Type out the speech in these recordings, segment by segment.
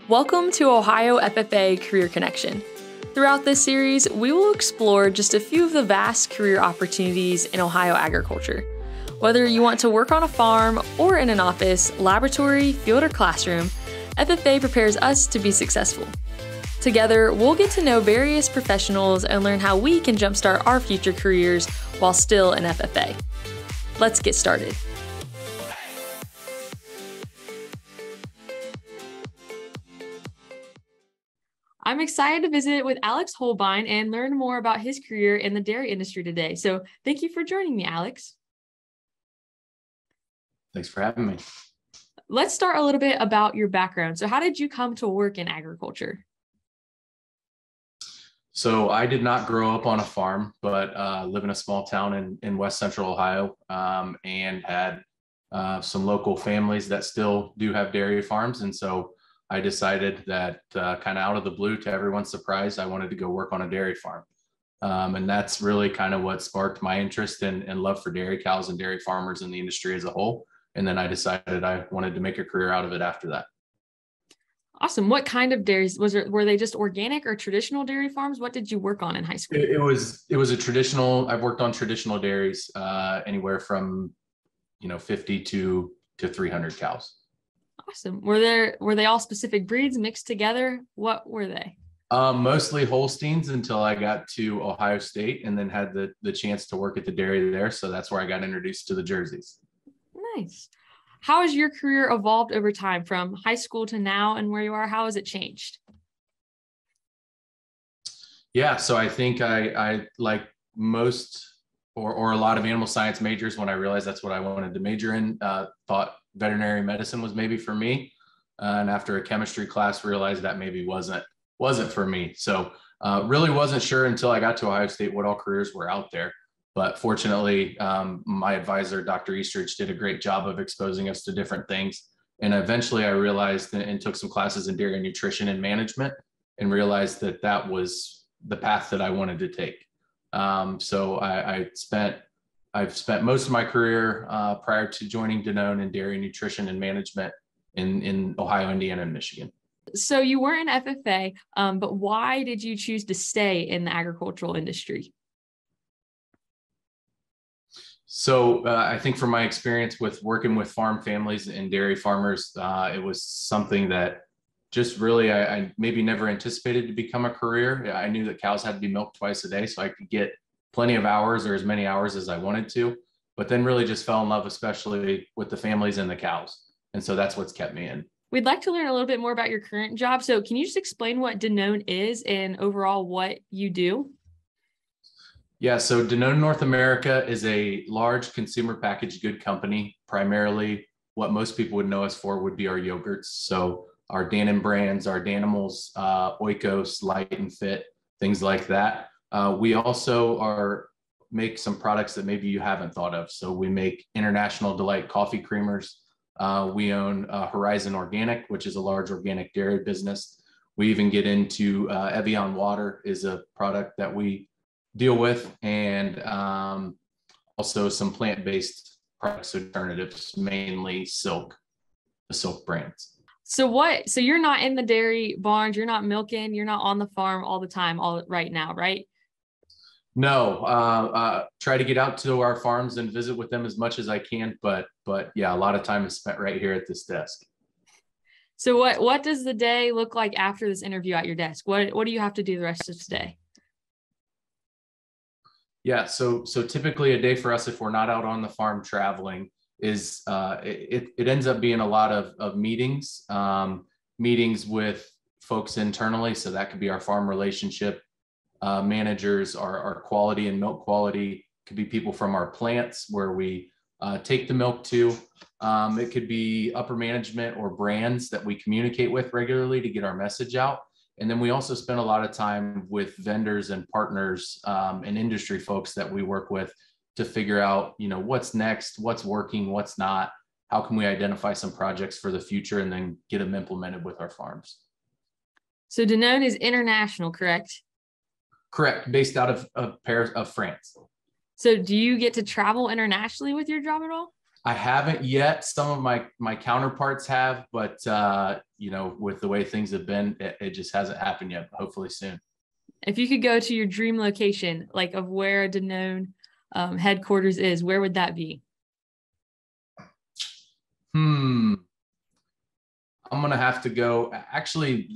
Welcome to Ohio FFA Career Connection. Throughout this series, we will explore just a few of the vast career opportunities in Ohio agriculture. Whether you want to work on a farm or in an office, laboratory, field, or classroom, FFA prepares us to be successful. Together, we'll get to know various professionals and learn how we can jumpstart our future careers while still in FFA. Let's get started. I'm excited to visit with Alex Holbein and learn more about his career in the dairy industry today. So thank you for joining me, Alex. Thanks for having me. Let's start a little bit about your background. So how did you come to work in agriculture? So I did not grow up on a farm, but live in a small town in West Central Ohio, and had some local families that still do have dairy farms. And so I decided that kind of out of the blue, to everyone's surprise, I wanted to go work on a dairy farm. And that's really kind of what sparked my interest and love for dairy cows and dairy farmers in the industry as a whole. And then I decided I wanted to make a career out of it after that. Awesome. What kind of dairies were they just organic or traditional dairy farms? What did you work on in high school? It was a traditional, I've worked on traditional dairies, anywhere from, 50 to 300 cows. Awesome. Were they all specific breeds mixed together? What were they? Mostly Holsteins until I got to Ohio State and then had the chance to work at the dairy there. So that's where I got introduced to the Jerseys. Nice. How has your career evolved over time from high school to now and where you are? How has it changed? Yeah, so I think I like most or a lot of animal science majors, when I realized that's what I wanted to major in, thought veterinary medicine was maybe for me. And after a chemistry class, realized that maybe wasn't for me. So really wasn't sure until I got to Ohio State what all careers were out there. But fortunately, my advisor, Dr. Eastridge, did a great job of exposing us to different things. And eventually I realized and took some classes in dairy nutrition and management and realized that that was the path that I wanted to take. So I've spent most of my career prior to joining Danone in dairy nutrition and management in Ohio, Indiana, and Michigan. So you were in FFA, but why did you choose to stay in the agricultural industry? So I think from my experience with working with farm families and dairy farmers, it was something that just really I maybe never anticipated to become a career. I knew that cows had to be milked twice a day so I could get plenty of hours or as many hours as I wanted to, but then really just fell in love, especially with the families and the cows. And so that's what's kept me in. We'd like to learn a little bit more about your current job. So can you just explain what Danone is and overall what you do? Yeah, so Danone North America is a large consumer packaged good company. Primarily what most people would know us for would be our yogurts. So our Dannon brands, our Danimals, Oikos, Light and Fit, things like that. We also make some products that maybe you haven't thought of. So we make International Delight coffee creamers. We own Horizon Organic, which is a large organic dairy business. We even get into Evian water is a product that we deal with, and also some plant-based products alternatives, mainly the Silk brands. So you're not in the dairy barns, you're not milking, you're not on the farm all the time, right now, right? No, try to get out to our farms and visit with them as much as I can, but yeah, a lot of time is spent right here at this desk. So what does the day look like after this interview at your desk? What do you have to do the rest of today? Yeah, so typically a day for us, if we're not out on the farm traveling, is it ends up being a lot of meetings, meetings with folks internally. So that could be our farm relationship managers, our quality and milk quality, could be people from our plants where we take the milk to. It could be upper management or brands that we communicate with regularly to get our message out. And then we also spend a lot of time with vendors and partners and industry folks that we work with to figure out, what's next, what's working, what's not, how can we identify some projects for the future and then get them implemented with our farms. So Danone is international, correct? Correct, based out of Paris, of France. So do you get to travel internationally with your job at all? I haven't yet. Some of my counterparts have, but with the way things have been, it just hasn't happened yet. But hopefully soon. If you could go to your dream location, like of where Danone headquarters is, where would that be? I'm gonna have to go. Actually,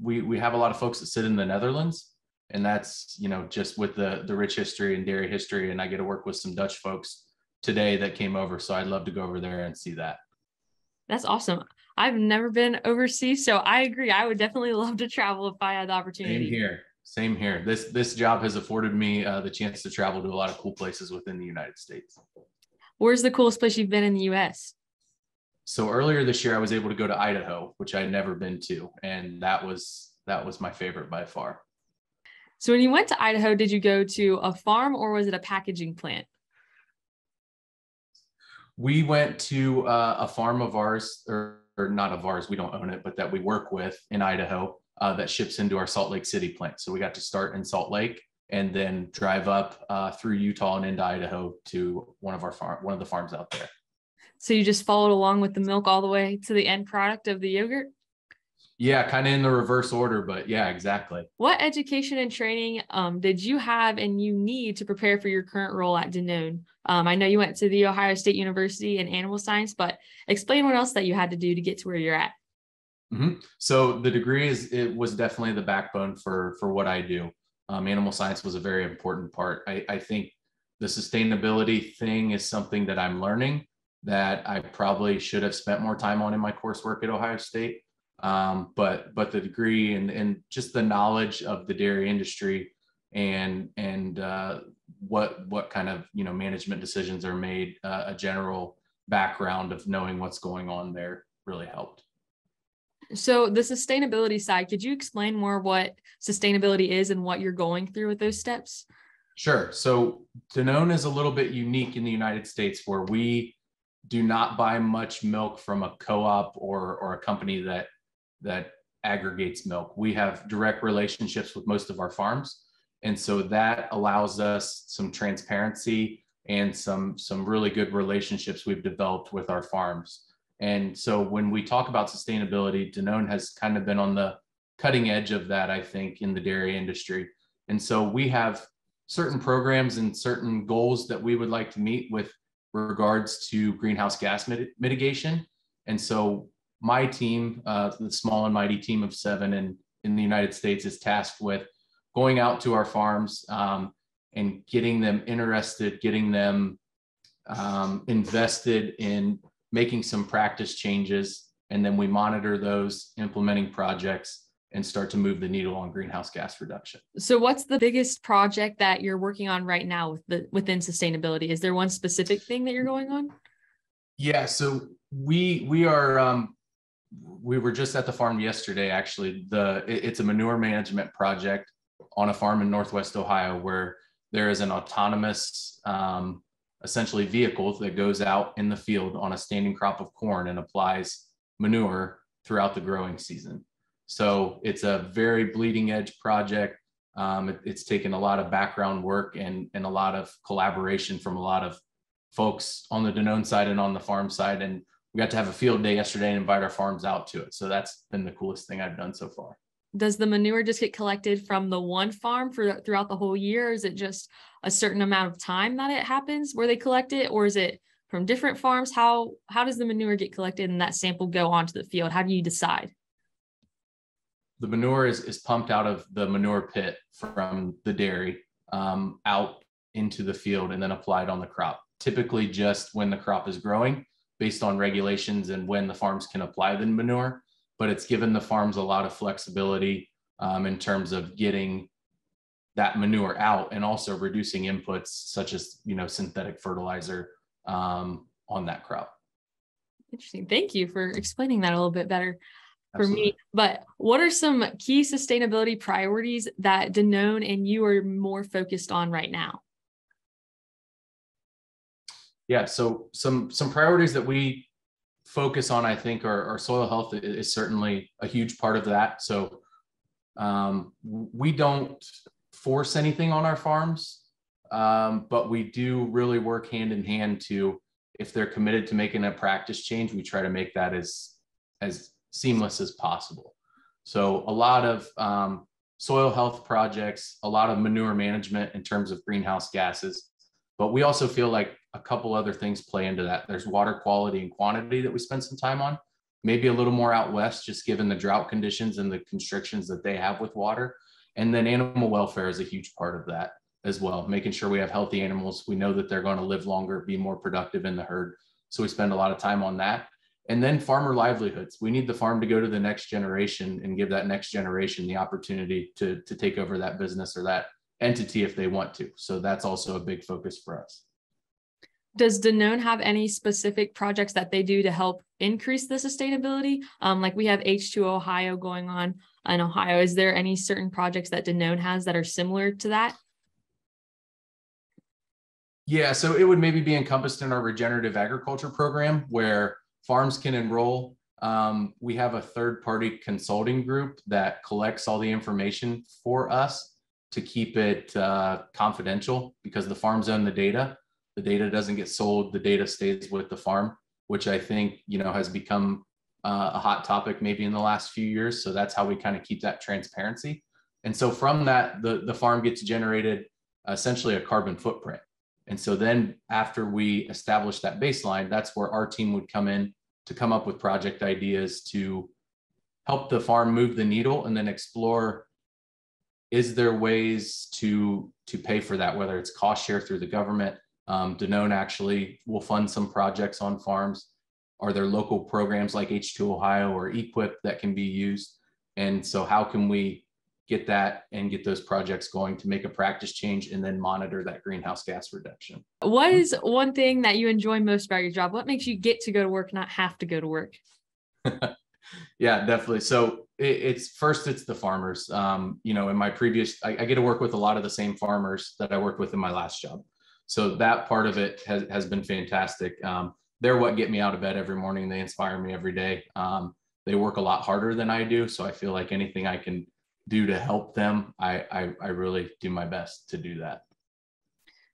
we have a lot of folks that sit in the Netherlands, and that's just with the rich history and dairy history, and I get to work with some Dutch folks today that came over, so I'd love to go over there and see that. That's awesome. I've never been overseas, so I agree. I would definitely love to travel if I had the opportunity. Same here. Same here. This job has afforded me the chance to travel to a lot of cool places within the United States. Where's the coolest place you've been in the U.S.? So earlier this year, I was able to go to Idaho, which I had never been to, and that was my favorite by far. So when you went to Idaho, did you go to a farm or was it a packaging plant? We went to a farm of ours, or not of ours, we don't own it, but that we work with in Idaho that ships into our Salt Lake City plant. So we got to start in Salt Lake and then drive up through Utah and into Idaho to one of the farms out there. So you just followed along with the milk all the way to the end product of the yogurt? Yeah, kind of in the reverse order, but yeah, exactly. What education and training did you have and you need to prepare for your current role at Danone? I know you went to the Ohio State University in animal science, but explain what else that you had to do to get to where you're at. Mm-hmm. So the degree it was definitely the backbone for what I do. Animal science was a very important part. I think the sustainability thing is something that I'm learning that I probably should have spent more time on in my coursework at Ohio State. But the degree and just the knowledge of the dairy industry and what kind of management decisions are made, a general background of knowing what's going on there really helped. So the sustainability side, could you explain more what sustainability is and what you're going through with those steps? Sure. So Danone is a little bit unique in the United States where we do not buy much milk from a co-op or a company that aggregates milk. We have direct relationships with most of our farms. And so that allows us some transparency and some really good relationships we've developed with our farms. And so when we talk about sustainability, Danone has kind of been on the cutting edge of that, I think, in the dairy industry. And so we have certain programs and certain goals that we would like to meet with regards to greenhouse gas mitigation. And so my team, the small and mighty team of 7 in the United States, is tasked with going out to our farms and getting them interested, getting them invested in making some practice changes. And then we monitor those, implementing projects, and start to move the needle on greenhouse gas reduction. So what's the biggest project that you're working on right now within sustainability? Is there one specific thing that you're going on? Yeah, so we are we were just at the farm yesterday, actually. It's a manure management project on a farm in Northwest Ohio where there is an autonomous essentially vehicle that goes out in the field on a standing crop of corn and applies manure throughout the growing season. So it's a very bleeding edge project. It's taken a lot of background work and a lot of collaboration from a lot of folks on the Danone side and on the farm side. And we got to have a field day yesterday and invite our farms out to it. So that's been the coolest thing I've done so far. Does the manure just get collected from the one farm throughout the whole year? Or is it just a certain amount of time that it happens where they collect it? Or is it from different farms? How does the manure get collected and that sample go onto the field? How do you decide? The manure is pumped out of the manure pit from the dairy out into the field and then applied on the crop, typically just when the crop is growing based on regulations and when the farms can apply the manure. But it's given the farms a lot of flexibility in terms of getting that manure out and also reducing inputs such as synthetic fertilizer on that crop. Interesting. Thank you for explaining that a little bit better for Absolutely. me. But what are some key sustainability priorities that Danone and you are more focused on right now? Yeah, so some priorities that we focus on, I think, our soil health is certainly a huge part of that. So we don't force anything on our farms, but we do really work hand in hand to if they're committed to making a practice change, we try to make that as seamless as possible. So a lot of soil health projects, a lot of manure management in terms of greenhouse gases, but we also feel like a couple other things play into that. There's water quality and quantity that we spend some time on, maybe a little more out west, just given the drought conditions and the constrictions that they have with water. And then animal welfare is a huge part of that as well, making sure we have healthy animals. We know that they're going to live longer, be more productive in the herd. So we spend a lot of time on that. And then farmer livelihoods. We need the farm to go to the next generation and give that next generation the opportunity to take over that business or that entity if they want to. So that's also a big focus for us. Does Danone have any specific projects that they do to help increase the sustainability? Like we have H2 Ohio going on in Ohio. Is there any certain projects that Danone has that are similar to that? Yeah, so it would maybe be encompassed in our regenerative agriculture program where farms can enroll. We have a third-party consulting group that collects all the information for us to keep it confidential because the farms own the data. The data doesn't get sold. The data stays with the farm, which I think, has become a hot topic maybe in the last few years. So that's how we kind of keep that transparency. And so from that, the farm gets generated essentially a carbon footprint. And so then after we establish that baseline, that's where our team would come in to come up with project ideas to help the farm move the needle and then explore, is there ways to pay for that, whether it's cost share through the government. Danone actually will fund some projects on farms. Are there local programs like H2 Ohio or EQIP that can be used? And so how can we get that and get those projects going to make a practice change and then monitor that greenhouse gas reduction? What is one thing that you enjoy most about your job? What makes you get to go to work, not have to go to work? Yeah, definitely. So it's the farmers. In my previous, I get to work with a lot of the same farmers that I worked with in my last job. So that part of it has been fantastic. They're what get me out of bed every morning. They inspire me every day. They work a lot harder than I do. So I feel like anything I can do to help them, I really do my best to do that.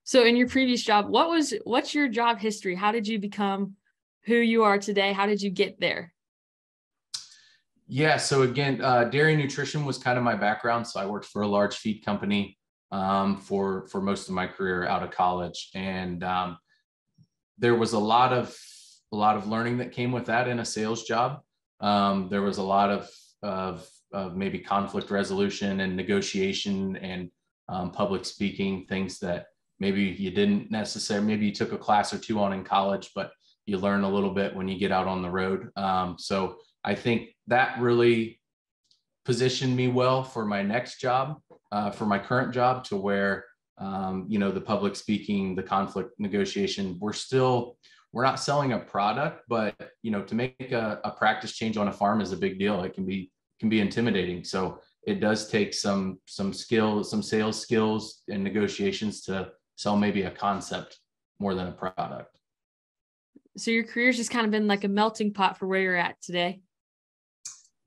So in your previous job, what's your job history? How did you become who you are today? How did you get there? Yeah, so again, dairy nutrition was kind of my background. So I worked for a large feed company for most of my career out of college, and there was a lot of learning that came with that in a sales job. There was a lot of maybe conflict resolution and negotiation and public speaking, things that maybe you didn't necessarily, maybe you took a class or two on in college, but you learn a little bit when you get out on the road. So I think that really positioned me well for my next job, for my current job, to where, the public speaking, the conflict negotiation, we're not selling a product, but, to make a practice change on a farm is a big deal. It can be intimidating. So it does take some skills, some sales skills and negotiations to sell maybe a concept more than a product. So your career's just kind of been like a melting pot for where you're at today.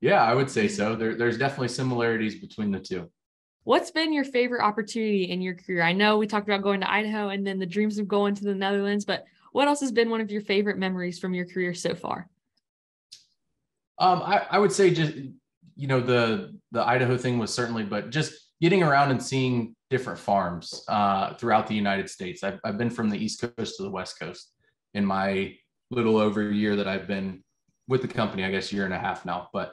Yeah, I would say so. There's definitely similarities between the two. What's been your favorite opportunity in your career? I know we talked about going to Idaho and then the dreams of going to the Netherlands, but what else has been one of your favorite memories from your career so far? I would say just, the Idaho thing was certainly, but just getting around and seeing different farms throughout the United States. I've been from the East Coast to the West Coast in my little over a year that I've been with the company, I guess year and a half now, but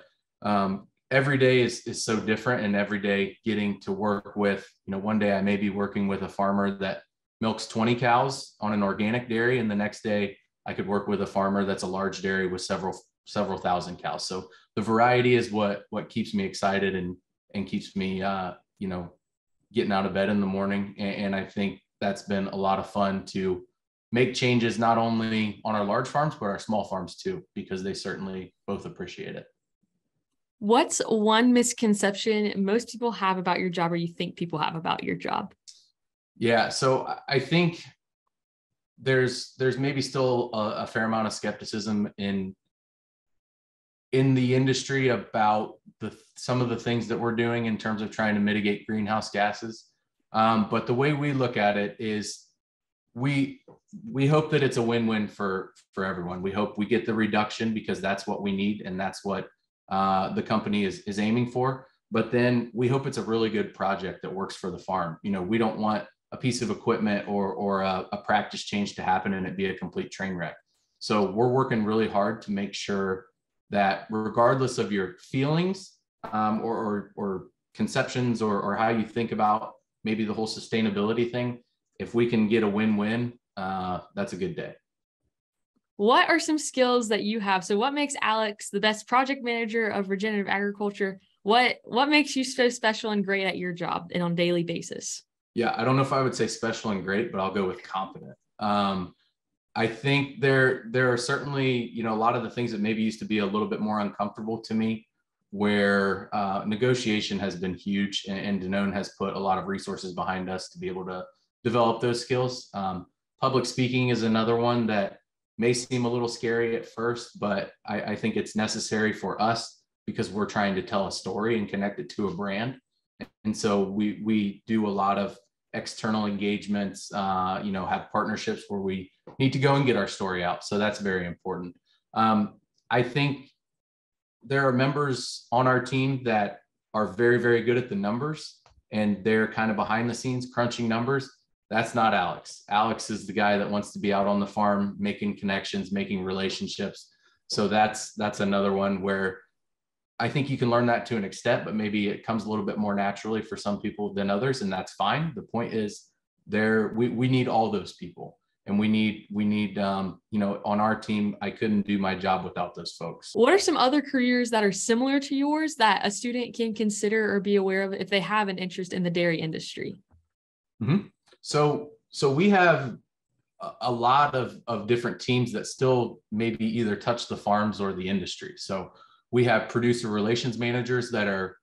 every day is so different, and every day getting to work with, one day I may be working with a farmer that milks 20 cows on an organic dairy, and the next day I could work with a farmer that's a large dairy with several thousand cows. So the variety is what keeps me excited and keeps me, getting out of bed in the morning. And I think that's been a lot of fun to make changes, not only on our large farms, but our small farms too, because they certainly both appreciate it. What's one misconception most people have about your job, or you think people have about your job? Yeah, so I think there's maybe still a fair amount of skepticism in the industry about some of the things that we're doing in terms of trying to mitigate greenhouse gases. But the way we look at it is we we hope that it's a win-win for everyone. We hope we get the reduction because that's what we need and that's what the company is aiming for. But then we hope it's a really good project that works for the farm. You know, we don't want a piece of equipment or a practice change to happen and it be a complete train wreck. So we're working really hard to make sure that regardless of your feelings or conceptions or how you think about maybe the whole sustainability thing, if we can get a win-win, that's a good day. What are some skills that you have? So what makes Alex the best project manager of regenerative agriculture? What makes you so special and great at your job and on a daily basis? Yeah, I don't know if I would say special and great, but I'll go with confident. I think there are certainly, you know, a lot of the things that maybe used to be a little bit more uncomfortable to me, where negotiation has been huge, and Danone has put a lot of resources behind us to be able to develop those skills. Public speaking is another one that may seem a little scary at first, but I think it's necessary for us because we're trying to tell a story and connect it to a brand. And so we do a lot of external engagements, you know, have partnerships where we need to go and get our story out. So that's very important. I think there are members on our team that are very, very good at the numbers and they're kind of behind the scenes crunching numbers. That's not Alex. Alex is the guy that wants to be out on the farm, making connections, making relationships. So that's another one where I think you can learn that to an extent, but maybe it comes a little bit more naturally for some people than others, and that's fine. The point is, we need all those people, and we need you know, on our team, I couldn't do my job without those folks. What are some other careers that are similar to yours that a student can consider or be aware of if they have an interest in the dairy industry? Mm-hmm. So we have a lot of different teams that still maybe either touch the farms or the industry. So we have producer relations managers that are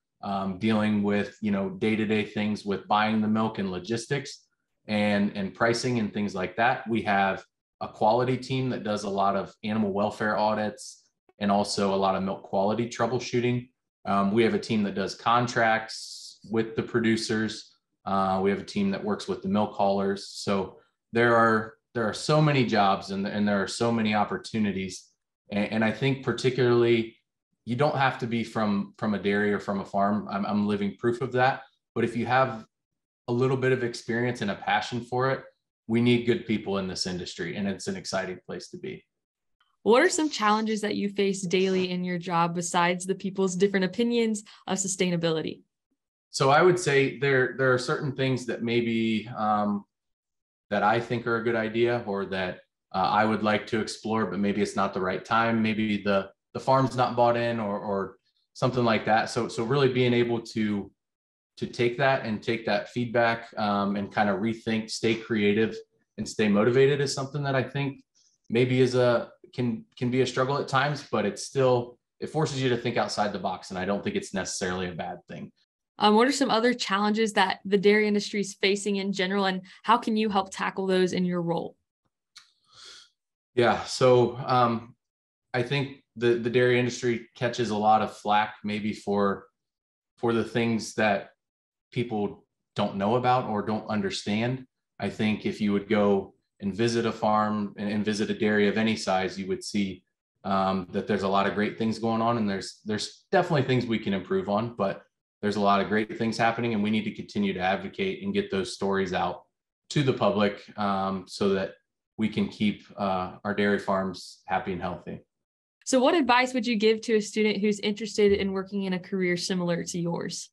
dealing with, you know, day-to-day things with buying the milk and logistics and pricing and things like that. We have a quality team that does a lot of animal welfare audits and also a lot of milk quality troubleshooting. We have a team that does contracts with the producers. We have a team that works with the milk haulers. So there are so many jobs and there are so many opportunities. And I think particularly, you don't have to be from a dairy or from a farm. I'm living proof of that. But if you have a little bit of experience and a passion for it, we need good people in this industry, and it's an exciting place to be. What are some challenges that you face daily in your job besides the people's different opinions of sustainability? So I would say there are certain things that maybe that I think are a good idea or that I would like to explore, but maybe it's not the right time. Maybe the farm's not bought in or something like that. So really being able to take that feedback and kind of rethink, stay creative and stay motivated is something that I think maybe can be a struggle at times, but it forces you to think outside the box. And I don't think it's necessarily a bad thing. What are some other challenges that the dairy industry is facing in general, and how can you help tackle those in your role? Yeah, so I think the dairy industry catches a lot of flack maybe for the things that people don't know about or don't understand. I think if you would go and visit a farm and visit a dairy of any size, you would see that there's a lot of great things going on, and there's definitely things we can improve on, but there's a lot of great things happening, and we need to continue to advocate and get those stories out to the public so that we can keep our dairy farms happy and healthy. So what advice would you give to a student who's interested in working in a career similar to yours?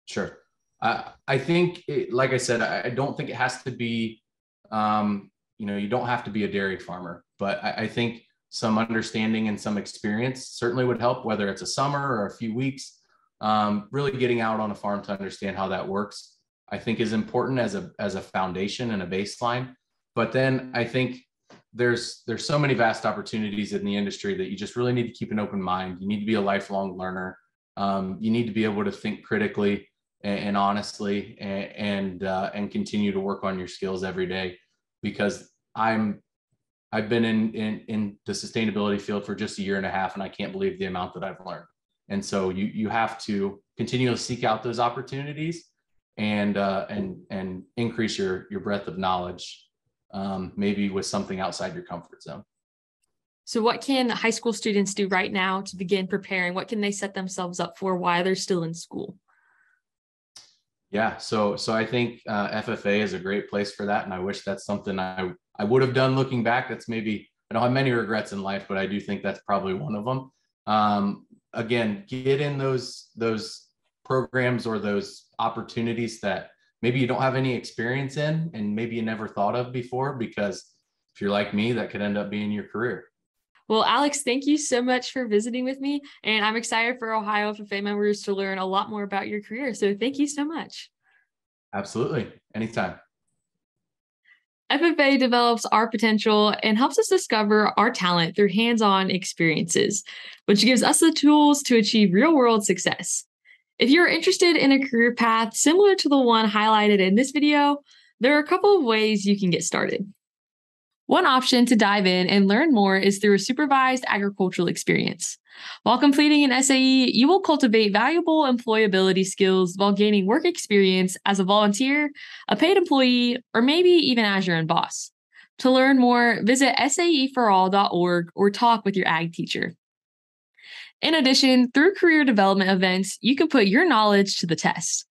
Sure. I think, like I said, I don't think it has to be, you don't have to be a dairy farmer, but I think some understanding and some experience certainly would help, whether it's a summer or a few weeks. Really getting out on a farm to understand how that works, I think is important as a foundation and a baseline. But then I think there's so many vast opportunities in the industry that you just really need to keep an open mind. You need to be a lifelong learner. You need to be able to think critically and honestly and continue to work on your skills every day, because I've been in the sustainability field for just a year and a half, and I can't believe the amount that I've learned. And so you have to continue to seek out those opportunities and increase your breadth of knowledge, maybe with something outside your comfort zone. So what can high school students do right now to begin preparing? What can they set themselves up for while they're still in school? Yeah, so I think FFA is a great place for that, and I wish that's something I would have done looking back. That's maybe, I don't have many regrets in life, but I do think that's probably one of them. Again, get in those programs or those opportunities that maybe you don't have any experience in and maybe you never thought of before, because if you're like me, that could end up being your career. Well, Alex, thank you so much for visiting with me. And I'm excited for Ohio FFA members to learn a lot more about your career. So thank you so much. Absolutely. Anytime. FFA develops our potential and helps us discover our talent through hands-on experiences, which gives us the tools to achieve real-world success. If you're interested in a career path similar to the one highlighted in this video, there are a couple of ways you can get started. One option to dive in and learn more is through a supervised agricultural experience. While completing an SAE, you will cultivate valuable employability skills while gaining work experience as a volunteer, a paid employee, or maybe even as your own boss. To learn more, visit saeforall.org or talk with your ag teacher. In addition, through career development events, you can put your knowledge to the test.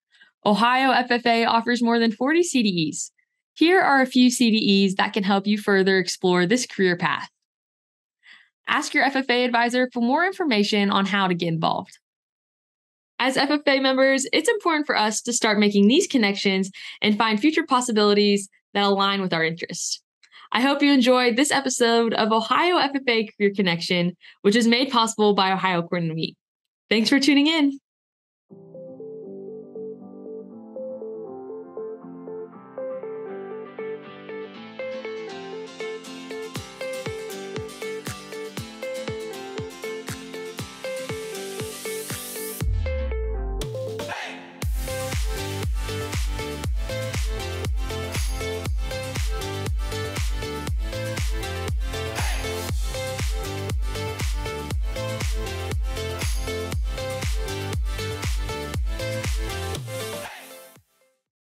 Ohio FFA offers more than 40 CDEs. Here are a few CDEs that can help you further explore this career path. Ask your FFA advisor for more information on how to get involved. As FFA members, it's important for us to start making these connections and find future possibilities that align with our interests. I hope you enjoyed this episode of Ohio FFA Career Connection, which is made possible by Ohio Corn and Wheat. Thanks for tuning in.